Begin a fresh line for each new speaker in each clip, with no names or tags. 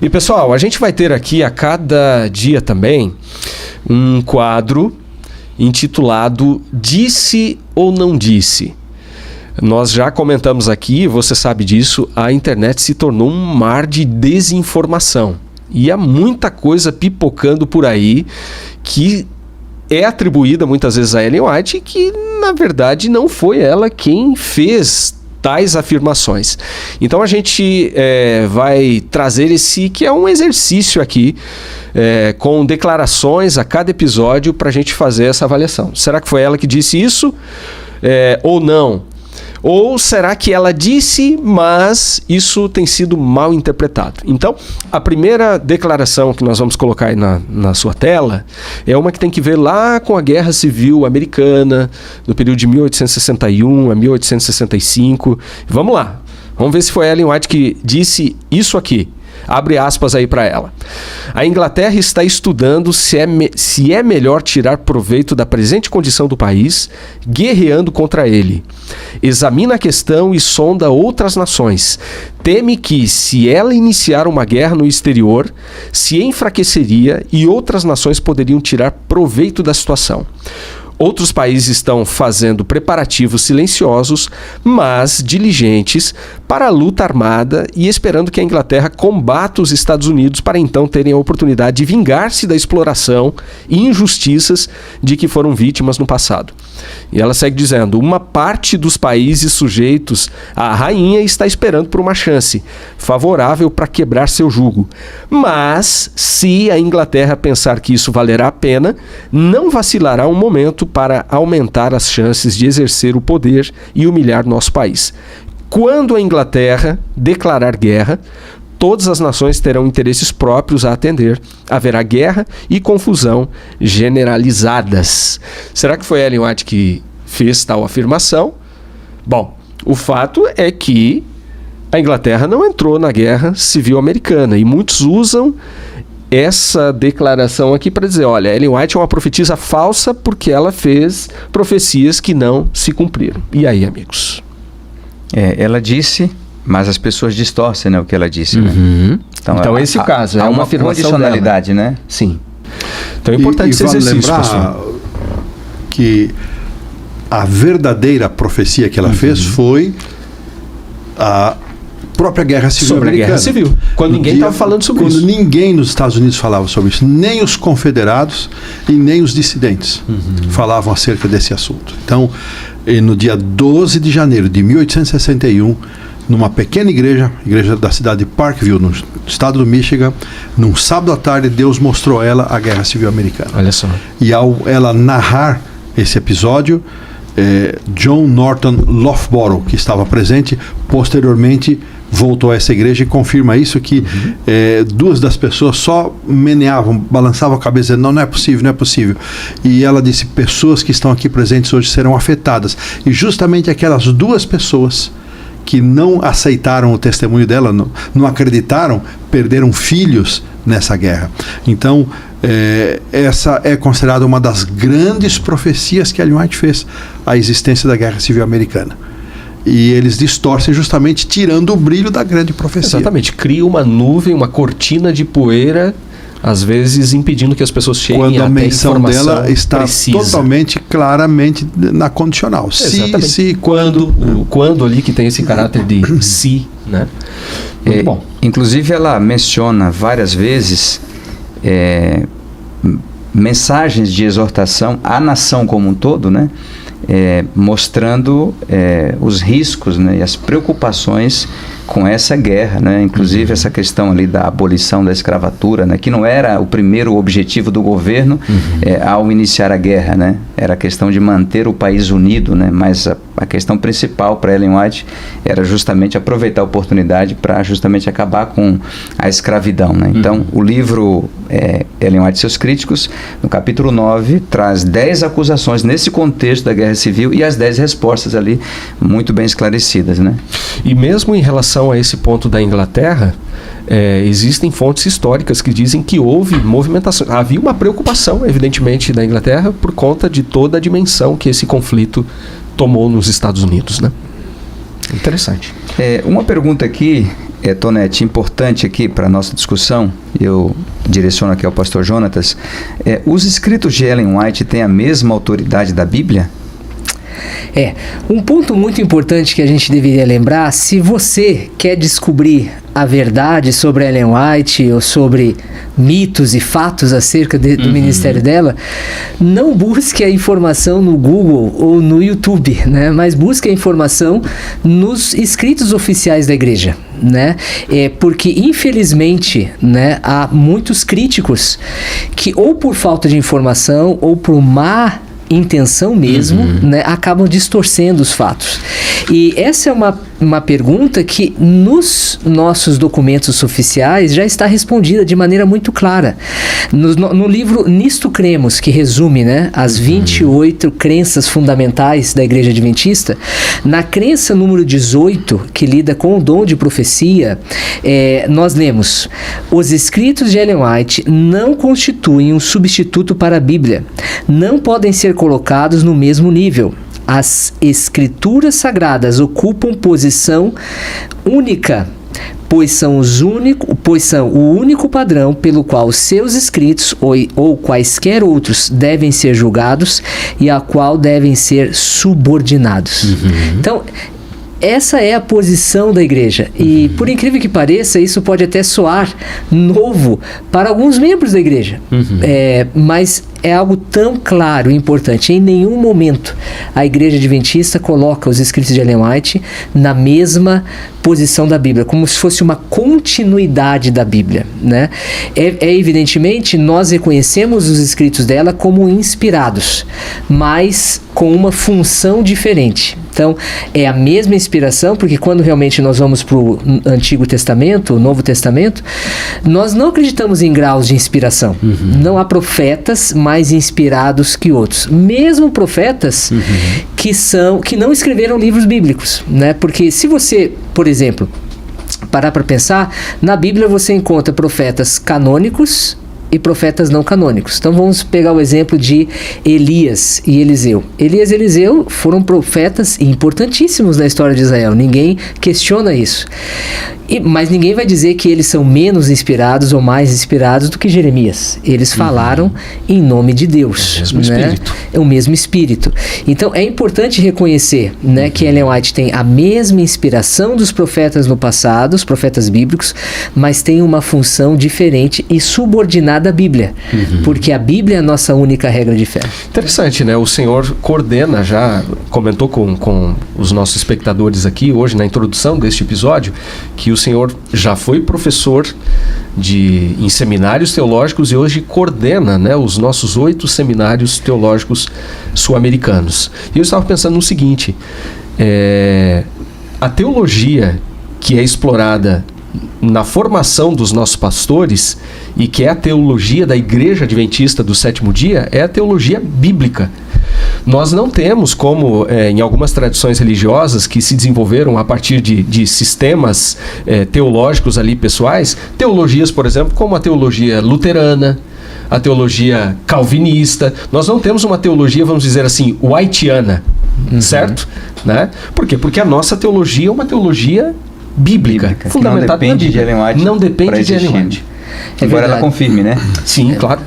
E pessoal, a gente vai ter aqui a cada dia também um quadro intitulado Disse ou Não Disse. Nós já comentamos aqui, você sabe disso, a internet se tornou um mar de desinformação. E há muita coisa pipocando por aí que é atribuída muitas vezes a Ellen White e que, na verdade, não foi ela quem fez tais afirmações. Então a gente vai trazer esse que é um exercício aqui com declarações a cada episódio para a gente fazer essa avaliação. Será que foi ela que disse isso ou não? Ou será que ela disse, mas isso tem sido mal interpretado? Então, a primeira declaração que nós vamos colocar aí na sua tela é uma que tem que ver lá com a Guerra Civil Americana, no período de 1861 a 1865. Vamos lá, vamos ver se foi Ellen White que disse isso aqui. Abre aspas aí para ela. A Inglaterra está estudando se é melhor tirar proveito da presente condição do país, guerreando contra ele. Examina a questão e sonda outras nações. Teme que, se ela iniciar uma guerra no exterior, se enfraqueceria e outras nações poderiam tirar proveito da situação. Outros países estão fazendo preparativos silenciosos, mas diligentes, para a luta armada e esperando que a Inglaterra combata os Estados Unidos para então terem a oportunidade de vingar-se da exploração e injustiças de que foram vítimas no passado. E ela segue dizendo: uma parte dos países sujeitos à rainha está esperando por uma chance favorável para quebrar seu jugo. Mas, se a Inglaterra pensar que isso valerá a pena, não vacilará um momento para aumentar as chances de exercer o poder e humilhar nosso país. Quando a Inglaterra declarar guerra, todas as nações terão interesses próprios a atender. Haverá guerra e confusão generalizadas. Será que foi Ellen White que fez tal afirmação? Bom, o fato é que a Inglaterra não entrou na Guerra Civil Americana e muitos usam essa declaração aqui para dizer, olha, Ellen White é uma profetisa falsa porque ela fez profecias que não se cumpriram. E aí, amigos?
Ela disse, mas as pessoas distorcem, né, o que ela disse.
Uhum.
Né?
Então esse é o caso.
Há uma condicionalidade, dela, né?
Sim. Então é importante esse exercício,
lembrar
pessoal,
que a verdadeira profecia que ela fez foi a própria Guerra Civil
sobre
Americana.
A Guerra Civil. Quando ninguém estava falando sobre isso.
Quando ninguém nos Estados Unidos falava sobre isso. Nem os confederados e nem os dissidentes falavam acerca desse assunto. Então, no dia 12 de janeiro de 1861, numa pequena igreja da cidade de Parkville, no estado do Michigan, num sábado à tarde, Deus mostrou a ela a Guerra Civil Americana.
Olha só.
E ao ela narrar esse episódio, John Norton Loughborough, que estava presente, posteriormente voltou a essa igreja e confirma isso, que duas das pessoas só meneavam, balançavam a cabeça, dizendo, não é possível, não é possível. E ela disse, pessoas que estão aqui presentes hoje serão afetadas. E justamente aquelas duas pessoas que não aceitaram o testemunho dela, não acreditaram, perderam filhos nessa guerra. Então, essa é considerada uma das grandes profecias que Ellen White fez, a existência da Guerra Civil Americana. E eles distorcem justamente tirando o brilho da grande profecia.
Exatamente, cria uma nuvem, uma cortina de poeira, às vezes impedindo que as pessoas cheguem
quando a
até
menção
informação
dela está
precisa.
Totalmente, claramente na condicional.
Exatamente.
Se,
quando ali que tem esse caráter de se, né? Muito bom.
Inclusive ela menciona várias vezes mensagens de exortação à nação como um todo, né? Mostrando os riscos, né, e as preocupações com essa guerra, né? Inclusive essa questão ali da abolição da escravatura, né? Que não era o primeiro objetivo do governo ao iniciar a guerra, né? Era a questão de manter o país unido, né? Mas a questão principal para Ellen White era justamente aproveitar a oportunidade para justamente acabar com a escravidão, né? Então o livro Ellen White e seus críticos, no capítulo 9, traz 10 acusações nesse contexto da Guerra Civil e as 10 respostas ali muito bem esclarecidas, né?
E mesmo em relação a esse ponto da Inglaterra, existem fontes históricas que dizem que houve movimentação, havia uma preocupação, evidentemente, da Inglaterra por conta de toda a dimensão que esse conflito tomou nos Estados Unidos, né? Interessante.
Uma pergunta aqui Tonete, importante aqui para a nossa discussão, eu direciono aqui ao pastor Jonatas, os escritos de Ellen White têm a mesma autoridade da Bíblia?
Um ponto muito importante que a gente deveria lembrar: se você quer descobrir a verdade sobre Ellen White ou sobre mitos e fatos acerca do ministério dela, não busque a informação no Google ou no YouTube, né? Mas busque a informação nos escritos oficiais da igreja, né? Porque infelizmente, né, há muitos críticos que, ou por falta de informação ou por má intenção mesmo, né, acabam distorcendo os fatos. E essa é uma pergunta que nos nossos documentos oficiais já está respondida de maneira muito clara. No livro Nisto Cremos, que resume, né, as 28 crenças fundamentais da Igreja Adventista, na crença número 18, que lida com o dom de profecia, nós lemos: os escritos de Ellen White não constituem um substituto para a Bíblia, não podem ser colocados no mesmo nível. As escrituras sagradas ocupam posição única, pois são o único padrão pelo qual os seus escritos ou quaisquer outros devem ser julgados e a qual devem ser subordinados. Então, essa é a posição da igreja. E, por incrível que pareça, isso pode até soar novo para alguns membros da igreja. Mas é algo tão claro e importante. Em nenhum momento a Igreja Adventista coloca os escritos de Ellen White na mesma posição da Bíblia, como se fosse uma continuidade da Bíblia, né? Evidentemente, nós reconhecemos os escritos dela como inspirados, mas com uma função diferente. Então, é a mesma inspiração, porque quando realmente nós vamos para o Antigo Testamento, o Novo Testamento, nós não acreditamos em graus de inspiração. Não há profetas mais inspirados que outros. Mesmo profetas que não escreveram livros bíblicos, né? Porque se você, por exemplo, parar para pensar, na Bíblia você encontra profetas canônicos e profetas não canônicos. Então vamos pegar o exemplo de Elias e Eliseu. Elias e Eliseu foram profetas importantíssimos na história de Israel. Ninguém questiona isso. Mas ninguém vai dizer que eles são menos inspirados ou mais inspirados do que Jeremias. Eles falaram em nome de Deus.
É o mesmo espírito.
É o mesmo espírito. Então é importante reconhecer, né, que Ellen White tem a mesma inspiração dos profetas no passado, os profetas bíblicos, mas tem uma função diferente e subordinada à Bíblia. Porque a Bíblia é a nossa única regra de fé.
Interessante, né? O Senhor coordena, já comentou com os nossos espectadores aqui hoje na introdução deste episódio, que o Senhor já foi professor em seminários teológicos e hoje coordena, né, os nossos 8 seminários teológicos sul-americanos. E eu estava pensando no seguinte: a teologia que é explorada na formação dos nossos pastores e que é a teologia da Igreja Adventista do Sétimo Dia é a teologia bíblica. Nós não temos, como em algumas tradições religiosas que se desenvolveram a partir de sistemas teológicos ali pessoais, teologias, por exemplo, como a teologia luterana, a teologia calvinista. Nós não temos uma teologia, vamos dizer assim, whiteana, certo? Né? Por quê? Porque a nossa teologia é uma teologia bíblica, fundamentada na Bíblia. Não depende de Ellen White.
Embora ela confirme, né?
Sim, claro.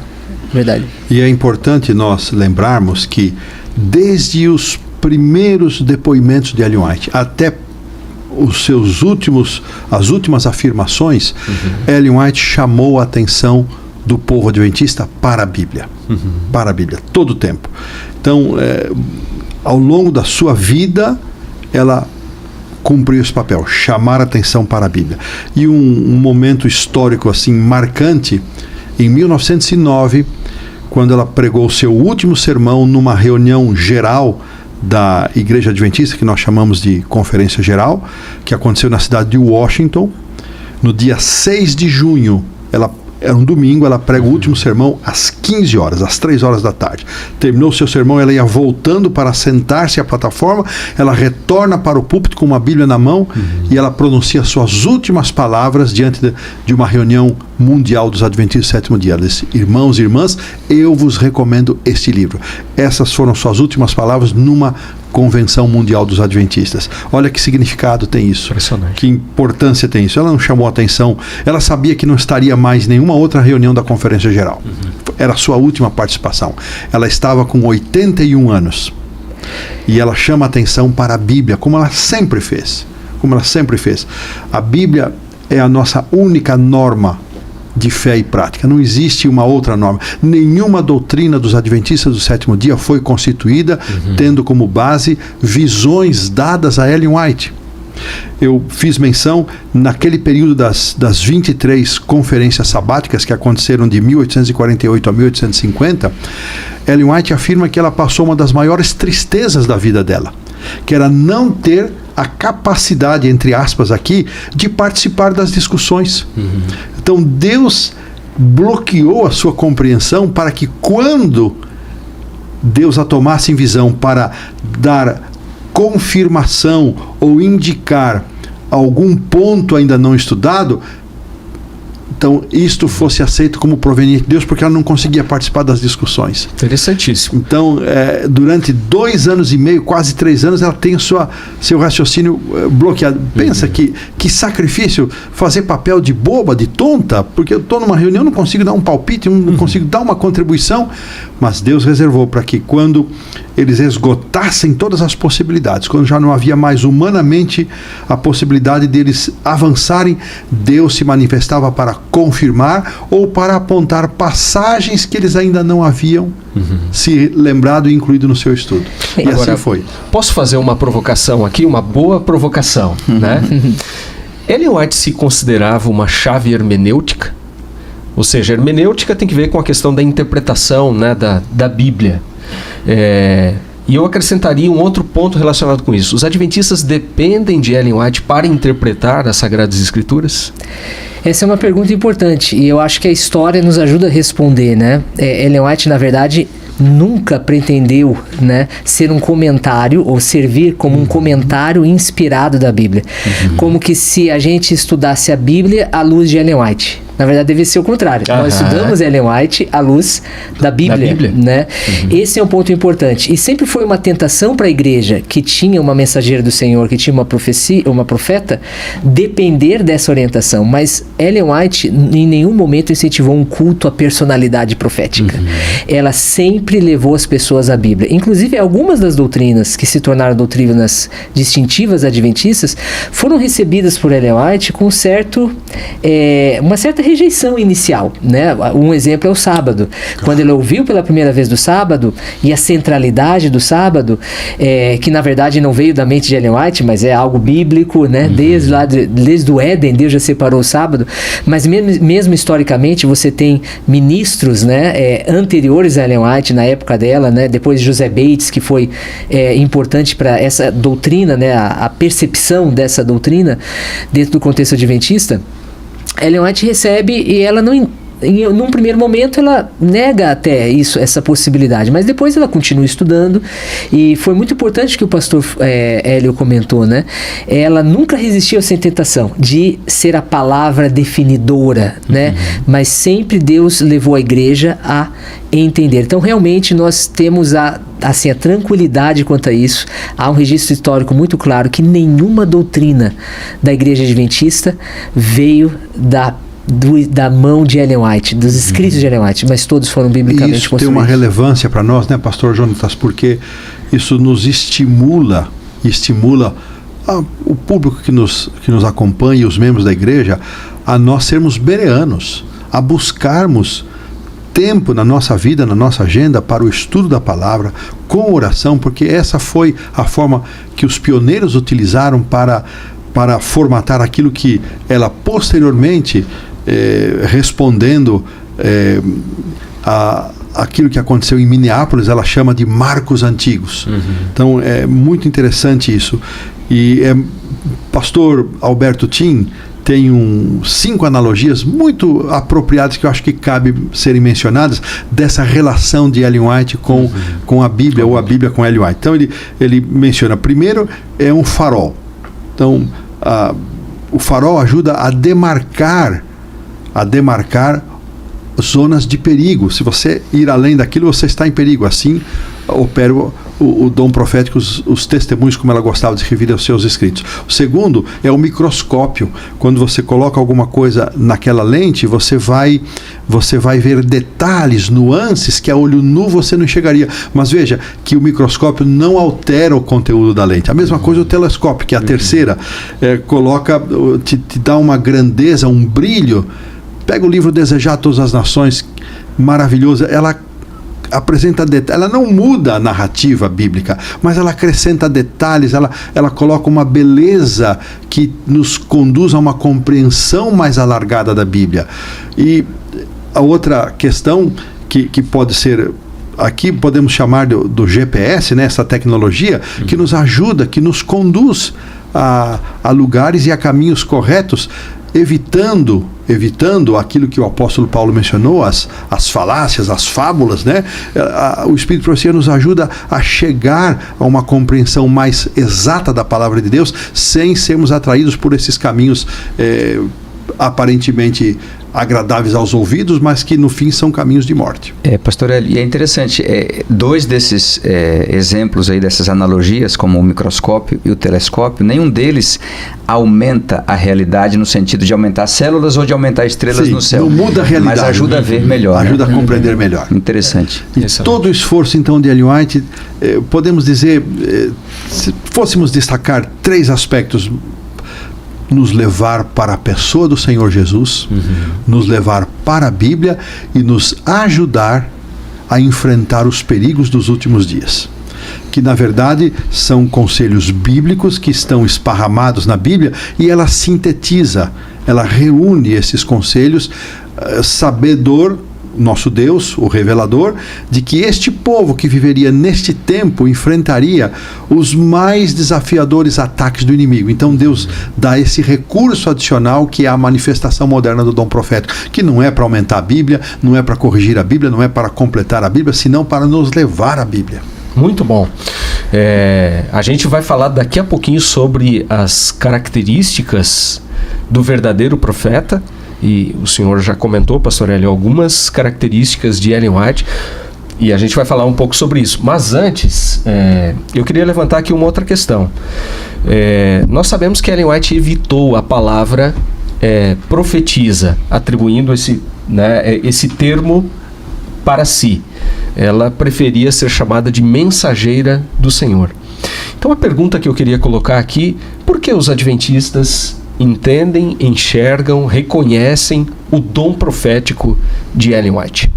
Verdade.
E é importante nós lembrarmos que desde os primeiros depoimentos de Ellen White até as últimas afirmações, Ellen White chamou a atenção do povo adventista para a Bíblia. Para a Bíblia, todo o tempo. Então, ao longo da sua vida, ela cumpriu esse papel, chamar a atenção para a Bíblia. E um momento histórico assim marcante, em 1909, quando ela pregou o seu último sermão numa reunião geral da Igreja Adventista, que nós chamamos de Conferência Geral, que aconteceu na cidade de Washington, no dia 6 de junho, era um domingo, ela prega o último sermão às 15 horas, às 3 horas da tarde. Terminou o seu sermão, ela ia voltando para sentar-se à plataforma, ela retorna para o púlpito com uma Bíblia na mão e ela pronuncia suas últimas palavras diante de uma reunião mundial dos Adventistas do Sétimo Dia. Ela disse: irmãos e irmãs, eu vos recomendo este livro. Essas foram suas últimas palavras numa Convenção Mundial dos Adventistas. Olha que significado tem isso.
Impressionante.
Que importância tem isso. Ela não chamou atenção. Ela sabia que não estaria mais em nenhuma outra reunião da Conferência Geral. Era a sua última participação. Ela estava com 81 anos. E ela chama atenção para a Bíblia, como ela sempre fez. A Bíblia é a nossa única norma de fé e prática. Não existe uma outra norma. Nenhuma doutrina dos Adventistas do Sétimo Dia foi constituída tendo como base visões dadas a Ellen White. Eu fiz menção naquele período das 23 conferências sabáticas que aconteceram de 1848 a 1850. Ellen White afirma que ela passou uma das maiores tristezas da vida dela, que era não ter a capacidade, entre aspas aqui, de participar das discussões. Então Deus bloqueou a sua compreensão para que quando Deus a tomasse em visão para dar confirmação ou indicar algum ponto ainda não estudado, então isto fosse aceito como proveniente de Deus, porque ela não conseguia participar das discussões.
Interessantíssimo.
Então, durante 2 anos e meio, quase 3 anos, ela tem seu raciocínio bloqueado. Pensa que sacrifício fazer papel de boba, de tonta, porque eu estou numa reunião, não consigo dar um palpite, não consigo dar uma contribuição, mas Deus reservou para que quando eles esgotassem todas as possibilidades, quando já não havia mais humanamente a possibilidade deles avançarem, Deus se manifestava para confirmar ou para apontar passagens que eles ainda não haviam se lembrado e incluído no seu estudo. E
agora,
assim foi.
Posso fazer uma provocação aqui, uma boa provocação, né? Ellen White se considerava uma chave hermenêutica? Ou seja, hermenêutica tem que ver com a questão da interpretação, né, da Bíblia. E eu acrescentaria um outro ponto relacionado com isso. Os adventistas dependem de Ellen White para interpretar as Sagradas Escrituras?
Essa é uma pergunta importante e eu acho que a história nos ajuda a responder, né? Ellen White, na verdade, nunca pretendeu, né, ser um comentário ou servir como um comentário inspirado da Bíblia. Como que se a gente estudasse a Bíblia à luz de Ellen White. Na verdade, deve ser o contrário. Nós estudamos Ellen White à luz da Bíblia. Né? Esse é um ponto importante. E sempre foi uma tentação para a igreja que tinha uma mensageira do Senhor, que tinha uma profecia, uma profeta, depender dessa orientação. Mas Ellen White em nenhum momento incentivou um culto à personalidade profética. Ela sempre levou as pessoas à Bíblia. Inclusive, algumas das doutrinas que se tornaram doutrinas distintivas adventistas foram recebidas por Ellen White com uma certa rejeição inicial, né? Um exemplo é o sábado. Quando ele ouviu pela primeira vez do sábado e a centralidade do sábado, que na verdade não veio da mente de Ellen White, mas é algo bíblico, né? Desde o Éden, Deus já separou o sábado, mas mesmo historicamente você tem ministros, né, anteriores a Ellen White na época dela, né? Depois José Bates, que foi importante para essa doutrina, né? A percepção dessa doutrina dentro do contexto adventista. Ellen White recebe e ela não... Num primeiro momento ela nega até essa possibilidade, mas depois ela continua estudando e foi muito importante que o pastor Hélio comentou, né? Ela nunca resistiu a essa tentação de ser a palavra definidora, né? Mas sempre Deus levou a igreja a entender. Então realmente nós temos a tranquilidade quanto a isso. Há um registro histórico muito claro que nenhuma doutrina da igreja adventista veio da mão de Ellen White, dos escritos de Ellen White, mas todos foram biblicamente construídos.
Isso tem uma relevância para nós, né, pastor Jonatas, porque isso nos estimula o público que nos acompanha e os membros da igreja a nós sermos bereanos, a buscarmos tempo na nossa vida, na nossa agenda para o estudo da palavra, com oração, porque essa foi a forma que os pioneiros utilizaram para formatar aquilo que ela posteriormente, respondendo aquilo que aconteceu em Minneapolis, ela chama de marcos antigos. Então é muito interessante isso. E pastor Alberto Tim tem 5 analogias muito apropriadas que eu acho que cabe serem mencionadas dessa relação de Ellen White com a Bíblia, ou a Bíblia com Ellen White. Então ele menciona, primeiro é um farol. Então o farol ajuda a demarcar zonas de perigo. Se você ir além daquilo, você está em perigo. Assim opera o dom profético, os testemunhos, como ela gostava de referir aos seus escritos. O segundo é o microscópio. Quando você coloca alguma coisa naquela lente, você vai ver detalhes, nuances que a olho nu você não enxergaria. Mas veja que o microscópio não altera o conteúdo da lente. A mesma coisa o telescópio, que é a terceira, te dá uma grandeza, um brilho. Pega o livro Desejar a Todas as Nações, maravilhoso. Ela apresenta detalhes, ela não muda a narrativa bíblica, mas ela acrescenta detalhes, ela coloca uma beleza que nos conduz a uma compreensão mais alargada da Bíblia. E a outra questão que pode ser, aqui podemos chamar do GPS, né, essa tecnologia que nos ajuda, que nos conduz a lugares e a caminhos corretos, evitando aquilo que o apóstolo Paulo mencionou, as falácias, as fábulas, né? O Espírito de Profecia nos ajuda a chegar a uma compreensão mais exata da palavra de Deus, sem sermos atraídos por esses caminhos aparentemente agradáveis aos ouvidos, mas que no fim são caminhos de morte.
Pastor Hélio, e é interessante, dois desses exemplos aí, dessas analogias, como o microscópio e o telescópio, nenhum deles aumenta a realidade no sentido de aumentar células ou de aumentar estrelas no céu.
Não muda a realidade.
Mas ajuda a ver melhor.
Ajuda a compreender melhor.
Interessante.
E todo o esforço, então, de Ellen White, podemos dizer, se fôssemos destacar 3 aspectos: nos levar para a pessoa do Senhor Jesus, nos levar para a Bíblia e nos ajudar a enfrentar os perigos dos últimos dias. Que, na verdade, são conselhos bíblicos que estão esparramados na Bíblia, e ela sintetiza, ela reúne esses conselhos, sabedor, nosso Deus, o revelador, de que este povo que viveria neste tempo enfrentaria os mais desafiadores ataques do inimigo. Então Deus dá esse recurso adicional, que é a manifestação moderna do dom profético, que não é para aumentar a Bíblia, não é para corrigir a Bíblia, não é para completar a Bíblia, senão para nos levar à Bíblia.
Muito bom. A gente vai falar daqui a pouquinho sobre as características do verdadeiro profeta. E o senhor já comentou, pastor Hélio, algumas características de Ellen White, e a gente vai falar um pouco sobre isso. Mas antes, eu queria levantar aqui uma outra questão. Nós sabemos que Ellen White evitou a palavra profetiza, atribuindo esse termo para si. Ela preferia ser chamada de mensageira do Senhor. Então a pergunta que eu queria colocar aqui: por que os adventistas entendem, enxergam, reconhecem o dom profético de Ellen White?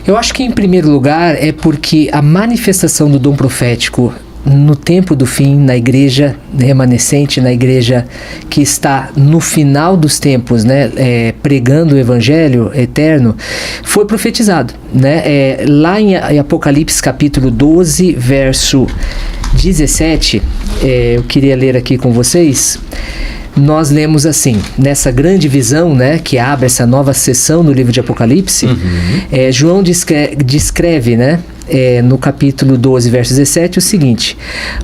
Eu acho que, em primeiro lugar, é porque a manifestação do dom profético no tempo do fim, na igreja remanescente, na igreja que está no final dos tempos, né, pregando o evangelho eterno, foi profetizado, né? Lá em Apocalipse capítulo 12, verso 17, eu queria ler aqui com vocês. Nós lemos assim, nessa grande visão, né, que abre essa nova sessão no livro de Apocalipse, João descreve, né, no capítulo 12, verso 17, o seguinte: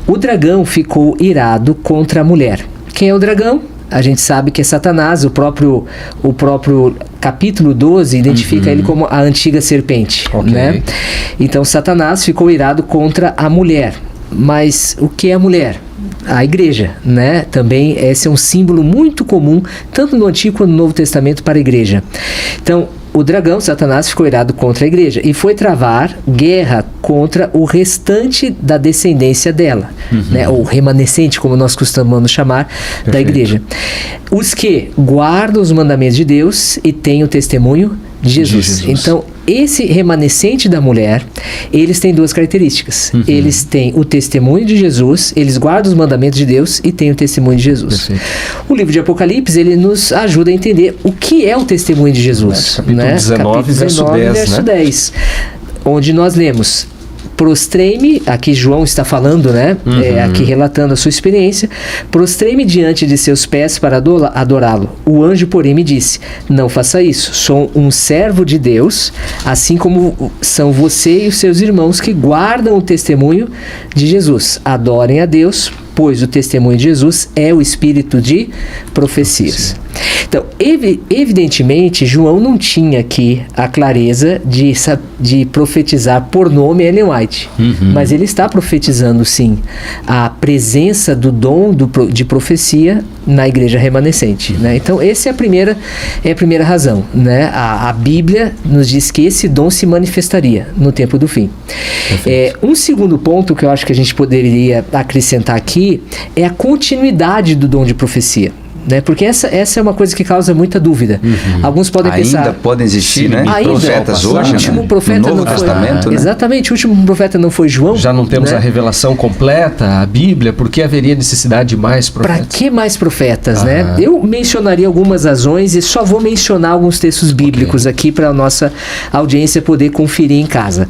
o dragão ficou irado contra a mulher. Quem é o dragão? A gente sabe que é Satanás. O próprio capítulo 12 identifica ele como a antiga serpente, né? Então Satanás ficou irado contra a mulher. Mas o que é a mulher? A igreja, né? Também esse é um símbolo muito comum, tanto no Antigo quanto no Novo Testamento, para a igreja. Então, o dragão, Satanás, ficou irado contra a igreja e foi travar guerra contra o restante da descendência dela, né? Ou remanescente, como nós costumamos chamar, da igreja. Os que guardam os mandamentos de Deus e têm o testemunho de Jesus. Então, esse remanescente da mulher, eles têm 2 características. Eles têm o testemunho de Jesus, eles guardam os mandamentos de Deus e têm o testemunho de Jesus. Perfeito. O livro de Apocalipse, ele nos ajuda a entender o que é o testemunho de Jesus.
Capítulo 19, verso 10,
onde nós lemos: prostrei-me, aqui João está falando, né? Aqui relatando a sua experiência. Prostrei-me diante de seus pés para adorá-lo. O anjo, porém, me disse: não faça isso. Sou um servo de Deus, assim como são você e os seus irmãos que guardam o testemunho de Jesus. Adorem a Deus, pois o testemunho de Jesus é o espírito de profecias. Então, evidentemente, João não tinha aqui a clareza de profetizar por nome Ellen White, mas ele está profetizando, sim, a presença do dom de profecia na igreja remanescente, né? Então, essa é a primeira razão, né? A Bíblia nos diz que esse dom se manifestaria no tempo do fim. Um segundo ponto que eu acho que a gente poderia acrescentar aqui é a continuidade do dom de profecia, né? Porque essa é uma coisa que causa muita dúvida. Alguns podem pensar...
Ainda podem existir, né? Profetas hoje,
o último
né?
profeta
no Novo
não
Testamento,
foi...
né?
Exatamente, o último profeta não foi João.
Já não temos
né?
a revelação completa, a Bíblia, por que haveria necessidade de mais profetas?
Para que mais profetas, né? Eu mencionaria algumas razões e só vou mencionar alguns textos bíblicos aqui para a nossa audiência poder conferir em casa.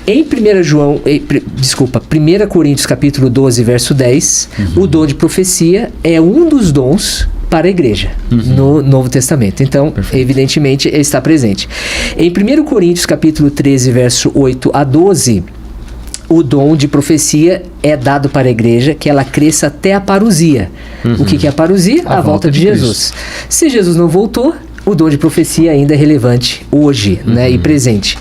Em 1 Coríntios capítulo 12, verso 10, o dom de profecia é um dos dons para a igreja no Novo Testamento. Então, evidentemente, ele está presente. Em 1 Coríntios capítulo 13, verso 8 a 12, o dom de profecia é dado para a igreja que ela cresça até a parousia. O que é a parousia? A volta de Jesus. Se Jesus não voltou, o dom de profecia ainda é relevante hoje, né, e presente.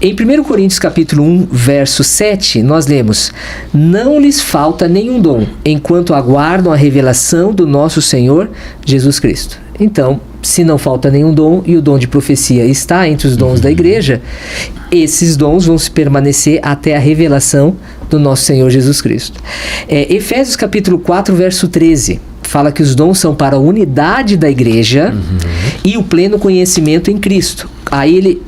Em 1 Coríntios capítulo 1, verso 7, nós lemos: não lhes falta nenhum dom, enquanto aguardam a revelação do nosso Senhor Jesus Cristo. Então, se não falta nenhum dom e o dom de profecia está entre os dons da igreja, esses dons vão se permanecer até a revelação do nosso Senhor Jesus Cristo. Efésios capítulo 4, verso 13, fala que os dons são para a unidade da igreja e o pleno conhecimento em Cristo. Aí ele,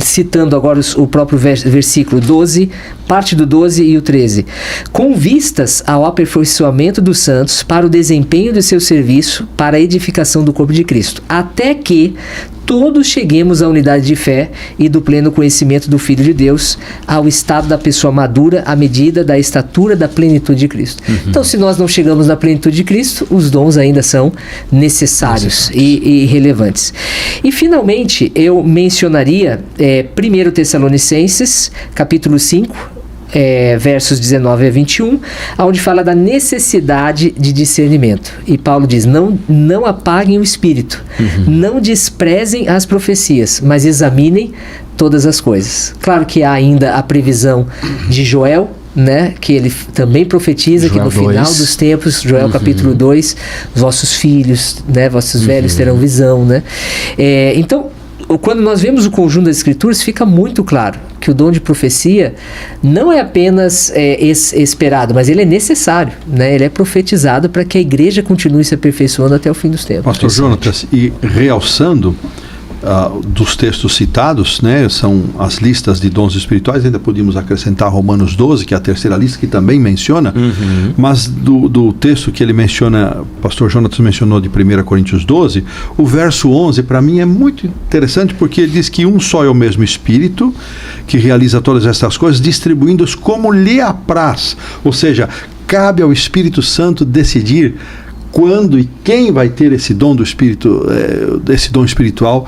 citando agora o próprio versículo 12, parte do 12 e o 13, com vistas ao aperfeiçoamento dos santos para o desempenho do seu serviço para a edificação do corpo de Cristo, até que todos cheguemos à unidade de fé e do pleno conhecimento do Filho de Deus, ao estado da pessoa madura, à medida da estatura da plenitude de Cristo. Então, se nós não chegamos na plenitude de Cristo, os dons ainda são necessários e relevantes. E, finalmente, eu mencionaria 1 Tessalonicenses, capítulo 5, versos 19 a 21, onde fala da necessidade de discernimento. E Paulo diz: não apaguem o espírito, não desprezem as profecias, mas examinem todas as coisas. Claro que há ainda a previsão de Joel, né, que ele também profetiza que no final dos tempos, Joel capítulo 2, vossos filhos, né, vossos velhos terão visão, né? Então, quando nós vemos o conjunto das escrituras, fica muito claro que o dom de profecia não é apenas esperado, mas ele é necessário, né? Ele é profetizado para que a igreja continue se aperfeiçoando até o fim dos tempos.
Pastor Jonatas, e realçando dos textos citados, né, são as listas de dons espirituais, ainda podíamos acrescentar Romanos 12, que é a terceira lista, que também menciona, mas do texto que ele menciona, o pastor Jonatas mencionou de 1 Coríntios 12, o verso 11, para mim é muito interessante, porque ele diz que um só é o mesmo Espírito, que realiza todas estas coisas, distribuindo-os como lhe apraz, ou seja, cabe ao Espírito Santo decidir quando e quem vai ter esse dom do Espírito, esse dom espiritual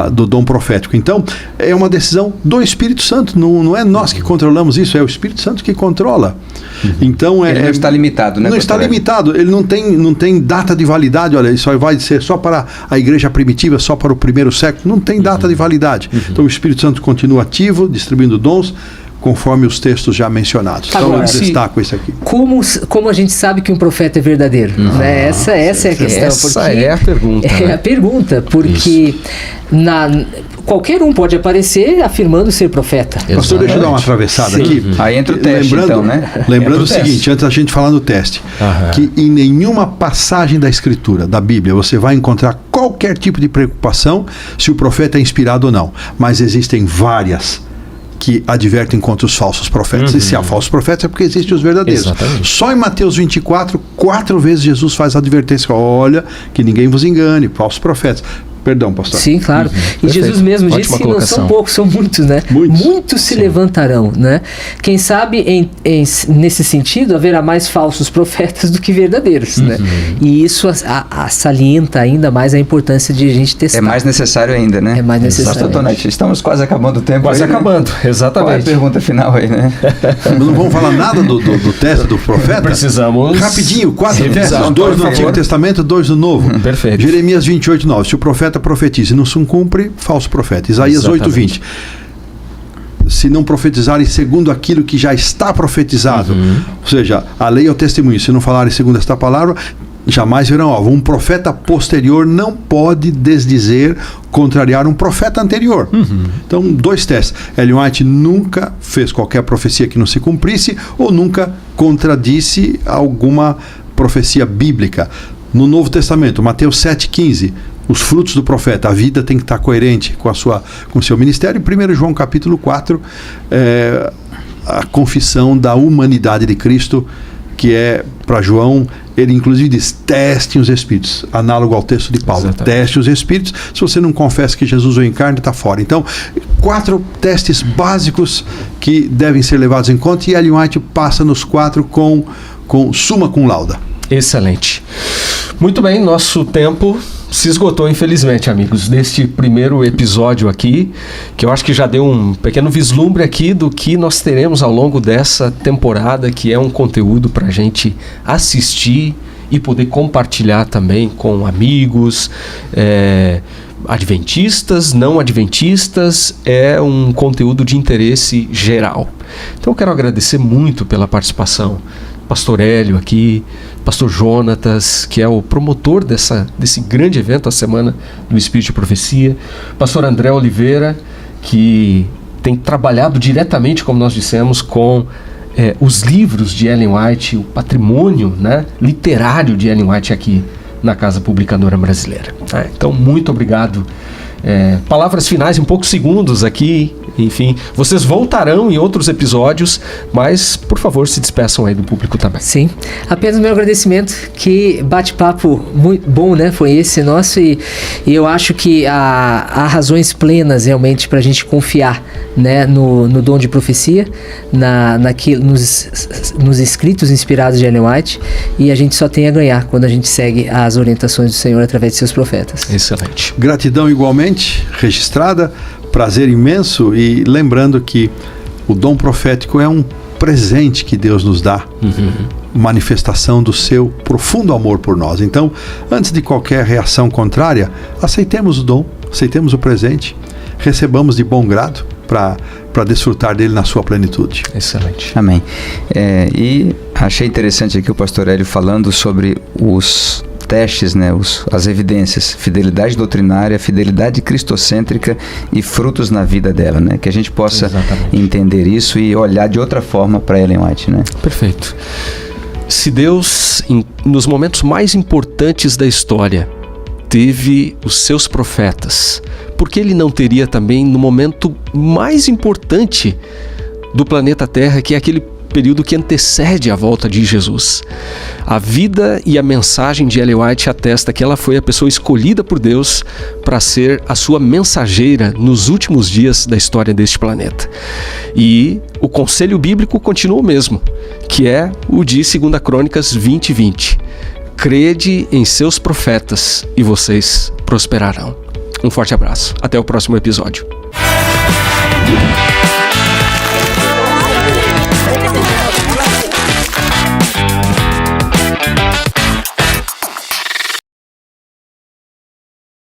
do dom profético. Então, é uma decisão do Espírito Santo, não é nós que controlamos isso, é o Espírito Santo que controla. Então,
ele não está limitado, né?
Não está limitado, ele não tem data de validade, olha, isso vai ser só para a igreja primitiva, só para o primeiro século, não tem data de validade. Então, o Espírito Santo continua ativo, distribuindo dons, conforme os textos já mencionados.
Agora,
então eu destaco isso aqui.
Como a gente sabe que um profeta é verdadeiro? Né? Essa é a questão.
Essa é a pergunta.
É a pergunta, porque qualquer um pode aparecer afirmando ser profeta.
Pastor, deixa eu dar uma atravessada aqui.
Aí entra o teste, então, né?
Lembrando o seguinte, antes da gente falar no teste, que em nenhuma passagem da Escritura, da Bíblia, você vai encontrar qualquer tipo de preocupação se o profeta é inspirado ou não. Mas existem várias que advertem contra os falsos profetas. E se há falsos profetas é porque existem os verdadeiros.
Exatamente.
Só em Mateus 24, 4 vezes Jesus faz a advertência: olha, que ninguém vos engane, falsos profetas. Perdão, pastor.
Sim, claro. E
Perfeito.
Jesus mesmo
Ótima
disse que não
colocação.
são poucos, são muitos, né? Muitos se levantarão, né? Quem sabe, nesse sentido, haverá mais falsos profetas do que verdadeiros, né? E isso salienta ainda mais a importância de a gente testar.
É mais necessário ainda, né?
É mais necessário.
Pastor Tonete, estamos quase acabando o tempo.
Quase
aí, né?
acabando, exatamente.
Qual é a pergunta final aí, né?
Não vamos falar nada do teste do profeta?
Precisamos
Rapidinho, 4 testes,
revisar,
2
por
no Antigo
favor.
Testamento, 2 no Novo.
Perfeito.
Jeremias 28:9. Se o profeta profetiza e não se cumpre, falso profeta. Isaías
Exatamente.
8:20. Se não profetizarem segundo aquilo que já está profetizado, ou seja, a lei é o testemunho, se não falarem segundo esta palavra, jamais verão alvo. Um profeta posterior não pode desdizer, contrariar um profeta anterior. Então, 2 testes. Ellen White nunca fez qualquer profecia que não se cumprisse ou nunca contradisse alguma profecia bíblica. No Novo Testamento, Mateus 7,15, os frutos do profeta, a vida tem que estar coerente com o seu ministério. E 1 João capítulo 4, a confissão da humanidade de Cristo, que é, para João, ele inclusive diz, testem os espíritos, análogo ao texto de Paulo.
Exatamente.
Teste os espíritos, se você não confessa que Jesus veio em carne, está fora. Então, 4 testes básicos que devem ser levados em conta, e Ellen White passa nos 4 com summa cum laude.
Excelente. Muito bem, nosso tempo se esgotou, infelizmente, amigos, deste primeiro episódio aqui, que eu acho que já deu um pequeno vislumbre aqui do que nós teremos ao longo dessa temporada, que é um conteúdo para a gente assistir e poder compartilhar também com amigos, adventistas, não adventistas, é um conteúdo de interesse geral. Então eu quero agradecer muito pela participação, Pastor Hélio aqui, Pastor Jonatas, que é o promotor desse grande evento, a Semana do Espírito de Profecia, Pastor André Oliveira, que tem trabalhado diretamente, como nós dissemos, com os livros de Ellen White, o patrimônio, né, literário de Ellen White aqui na Casa Publicadora Brasileira. Então, muito obrigado. Palavras finais em poucos segundos aqui. Enfim, vocês voltarão em outros episódios, mas, por favor, se despeçam aí do público também.
Sim, apenas meu agradecimento, que bate-papo muito bom, né, foi esse nosso, e eu acho que há razões plenas realmente para a gente confiar, né, no dom de profecia, nos escritos inspirados de Ellen White, e a gente só tem a ganhar quando a gente segue as orientações do Senhor através de seus profetas.
Excelente.
Gratidão igualmente, registrada, prazer imenso, e lembrando que o dom profético é um presente que Deus nos dá, manifestação do seu profundo amor por nós. Então, antes de qualquer reação contrária, aceitemos o dom, aceitemos o presente, recebamos de bom grado para desfrutar dele na sua plenitude.
Excelente.
Amém. E achei interessante aqui o pastor Hélio falando sobre os testes, né, as evidências, fidelidade doutrinária, fidelidade cristocêntrica e frutos na vida dela, né, que a gente possa entender isso e olhar de outra forma para Ellen White, né?
Perfeito. Se Deus, nos momentos mais importantes da história, teve os seus profetas, por que ele não teria também no momento mais importante do planeta Terra, que é aquele período que antecede a volta de Jesus? A vida e a mensagem de Ellen White atesta que ela foi a pessoa escolhida por Deus para ser a sua mensageira nos últimos dias da história deste planeta. E o conselho bíblico continua o mesmo, que é o de 2 Crônicas 20:20. Crede em seus profetas e vocês prosperarão. Um forte abraço. Até o próximo episódio.